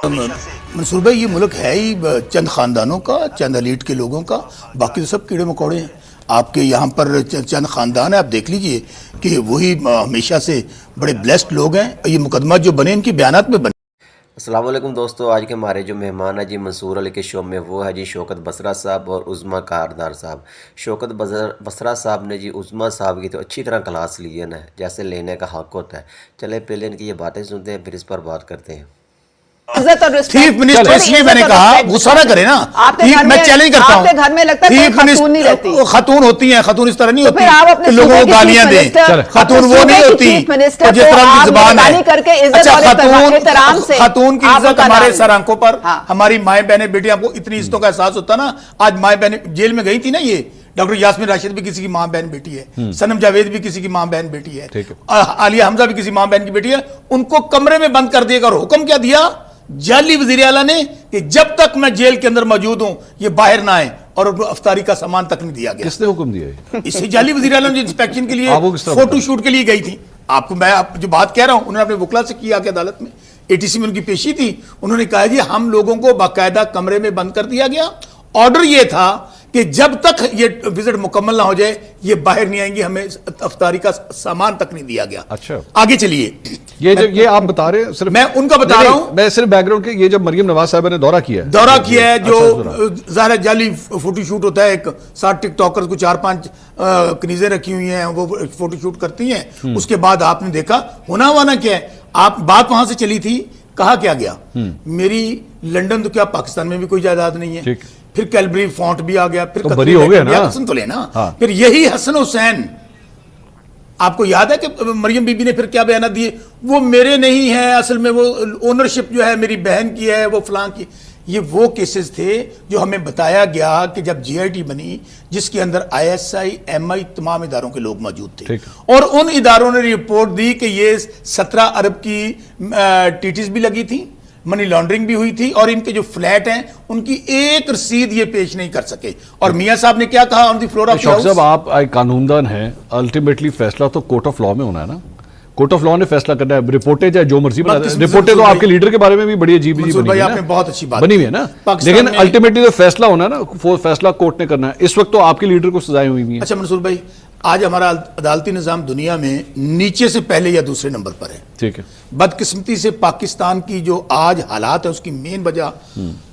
मंसूर भाई, ये मुल्क है ही चंद खानदानों का, चंद एलीट के लोगों का, बाकी तो सब कीड़े मकोड़े हैं। आपके यहाँ पर चंद खानदान है, आप देख लीजिए कि वही हमेशा से बड़े ब्लेस्ड लोग हैं। ये मुकदमा जो बने इनकी बयानात में बने। अस्सलाम वालेकुम दोस्तों, आज के हमारे जो मेहमान है जी मंसूर अली के शो में, वो है जी शौकत बसरा साहब और उज़्मा कारदार साहब। शौकत बसरा साहब ने जी उज़्मा साहब की तो अच्छी तरह क्लास ली है ना, जैसे लेने का हक होता है। चले पहले इनकी ये बातें सुनते हैं, फिर इस पर बात करते हैं। चीफ मिनिस्टर, इसलिए मैंने कहा गुस्सा ना करे ना, मैं चैलेंज करता हूँ। घर में लगता है खातून नहीं रहती, खातून होती हैं, खातून इस तरह नहीं होती कि लोगों को गालियां दें। खातून वो नहीं होती जिस तरह की जुबान है। अच्छा, खातून की इज्जत हमारे सर आंखों पर, हमारी माए बहने बेटियां को इतनी इज्जतों का एहसास होता ना। आज माए बहने जेल में गई थी ना, ये डॉक्टर यास्मीन राशिद भी किसी की मां बहन बेटी है, सनम जावेद भी किसी की मां बहन बेटी है, आलिया हमजा भी किसी मां बहन की बेटी है। उनको कमरे में बंद कर दिया और हुक्म क्या दिया जाली वजीर आला ने कि जब तक मैं जेल के अंदर मौजूद हूं ये बाहर ना आए, और अफ्तारी का सामान तक नहीं दिया गया। किसने हुक्म दिया है? इसी जाली वजीर आला ने इंस्पेक्शन के लिए फोटो शूट के लिए गई थी। आपको मैं जो बात कह रहा हूं, उन्होंने अपने वकला से किया कि अदालत में एटीसी में उनकी पेशी थी। उन्होंने कहा जी हम लोगों को बाकायदा कमरे में बंद कर दिया गया। ऑर्डर ये था कि जब तक ये विजिट मुकम्मल ना हो जाए ये बाहर नहीं आएंगी, हमें अफ्तारी का सामान तक नहीं दिया गया। अच्छा, आगे चलिए। ये आप बता रहे हैं, सिर्फ मैं उनका बता रहा हूं। मैं सिर्फ बैकग्राउंड के, ये जब मरियम नवाज साहब ने दौरा किया है, जो ज़ाहिर जाली फोटो शूट होता है, एक 60 टिकटॉकर्स को 4-5 कनीजें रखी हुई हैं, वो फोटो शूट करती हैं। उसके बाद आपने देखा होना हुआ ना क्या है, आप बात वहां से चली थी, कहा क्या गया मेरी लंदन तो क्या पाकिस्तान में भी कोई जायदाद नहीं है। फिर कैलबरी फॉन्ट भी आ गया, फिर तो बरी हो गया ना, सुन तो लेना। फिर यही हसन हुसैन, आपको याद है कि मरियम बीबी ने फिर क्या बयान दिए, वो मेरे नहीं है, असल में वो ओनरशिप जो है मेरी बहन की है, वो फलां की। ये वो केसेस थे जो हमें बताया गया कि जब जीआईटी बनी, जिसके अंदर आईएसआई, एमआई तमाम इदारों के लोग मौजूद थे, और उन इदारों ने रिपोर्ट दी कि ये 17 अरब की टीटीज भी लगी थी, मनी लॉन्ड्रिंग भी हुई थी, और इनके जो फ्लैट हैं उनकी एक रसीद ये पेश नहीं कर सके। और मियां साहब ने क्या कहा on the floor of house? साहब, आप एक कानूनदान हैं, अल्टीमेटली फैसला तो कोर्ट ऑफ लॉ में होना है ना। कोर्ट ऑफ लॉ ने फैसला करना है। रिपोर्टें चाहे जो मर्जी बना, रिपोर्टें तो आपके लीडर के बारे में भी बड़ी अजीब भाई, आपने बहुत अच्छी बात बनी हुई है ना, लेकिन अल्टीमेटली तो फैसला होना है ना, फैसला कोर्ट ने करना है। इस वक्त तो आपके लीडर को सजाएं हुई हैं। अच्छा मंसूर भाई, आज हमारा अदालती निज़ाम दुनिया में नीचे से पहले या दूसरे नंबर पर है। ठीक है। बदकिस्मती से पाकिस्तान की जो आज हालात है उसकी मेन वजह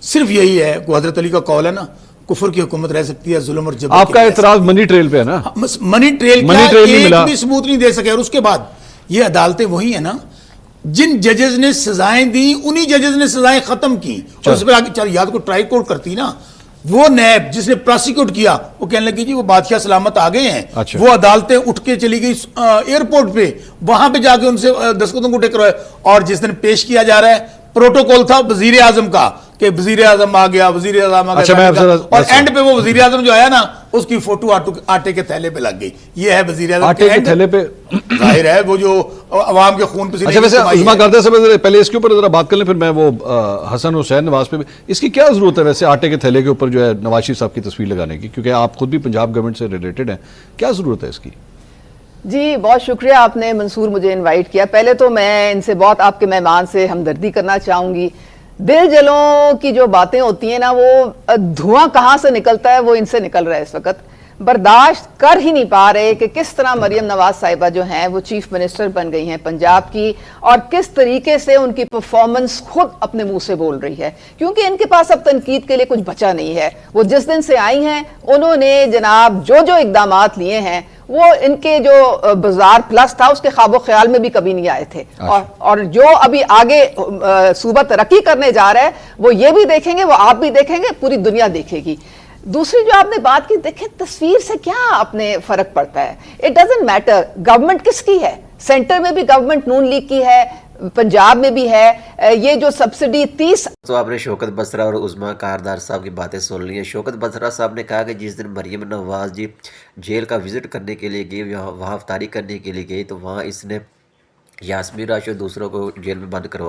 सिर्फ यही है, हजरत अली का कौल है ना, कुफर की हुकूमत रह सकती है, जुल्म और जबर। आपका एतराज मनी ट्रेल पे है ना? मनी ट्रेल एक भी सबूत नहीं दे सके। और उसके बाद ये अदालतें वही है ना जिन जजेस ने सजाएं दी, उन्हीं जजेस ने सजाएं खत्म की। और उस पर आगे याद को ट्राई कोर्ट करती ना, वो नैब जिसने प्रोसिक्यूट किया वो कहने लगी जी वो बादशाह सलामत आ गए हैं। अच्छा। वो अदालतें उठ के चली गई एयरपोर्ट पे, वहां पे जाके उनसे दस्तखतों को टेक रहा है। और जिस दिन पेश किया जा रहा है, प्रोटोकॉल था वजीर आजम का कि वजीर आजम आ गया, वजीर आजम आ गया। अच्छा, और एंड पे वो वजीर आजम जो आया ना, उसकी फोटो आटे के थैले पे लग गई। ये है वजीर आजम आटे के थैले पे, जाहिर है वो जो अवाम के खून पसीने। अच्छा, वैसे उज़्मा करते समय पहले इसके ऊपर जरा बात कर लें, फिर मैं वो हसन हुसैन नवाज पे भी, इसकी क्या जरूरत है वैसे आटे के थैले के ऊपर जो है नवाज शरीफ साहब की तस्वीर लगाने की, क्योंकि आप खुद भी पंजाब गवर्नमेंट से रिलेटेड हैं, क्या जरूरत है इसकी? जी बहुत शुक्रिया, आपने मंसूर मुझे इनवाइट किया। पहले तो मैं इनसे बहुत, आपके मेहमान से हमदर्दी करना चाहूंगी। दिल जलों की जो बातें होती हैं ना, वो धुआं कहाँ से निकलता है वो इनसे निकल रहा है इस वक्त। बर्दाश्त कर ही नहीं पा रहे कि किस तरह मरियम नवाज साहिबा जो हैं वो चीफ मिनिस्टर बन गई हैं पंजाब की, और किस तरीके से उनकी परफॉर्मेंस खुद अपने मुंह से बोल रही है, क्योंकि इनके पास अब तनकीद के लिए कुछ बचा नहीं है। वो जिस दिन से आई हैं उन्होंने जनाब जो इकदामात लिए हैं वो इनके जो बाजार प्लस था उसके ख्वाबो ख्याल में भी कभी नहीं आए थे। और जो अभी आगे सूबा तरक्की करने जा रहा है वो ये भी देखेंगे, वो आप भी देखेंगे, पूरी दुनिया देखेगी। दूसरी जो आपने बात की, देखें तस्वीर से क्या अपने फर्क पड़ता है, इट डजंट मैटर गवर्नमेंट किसकी है। सेंटर में भी गवर्नमेंट नून लीग की है, पंजाब में भी है। ये जो सब्सिडी 30, तो आपने शौकत बसरा और उज़्मा कारदार साहब की बातें सुन ली हैं। शौकत बसरा साहब ने कहा कि जिस दिन मरियम नवाज जी जेल का विजिट करने के लिए गई, वहाँ अफ्तारी करने के लिए गई, तो वहाँ इसने यास्मीन राशिद दूसरों को जेल में बंद करवा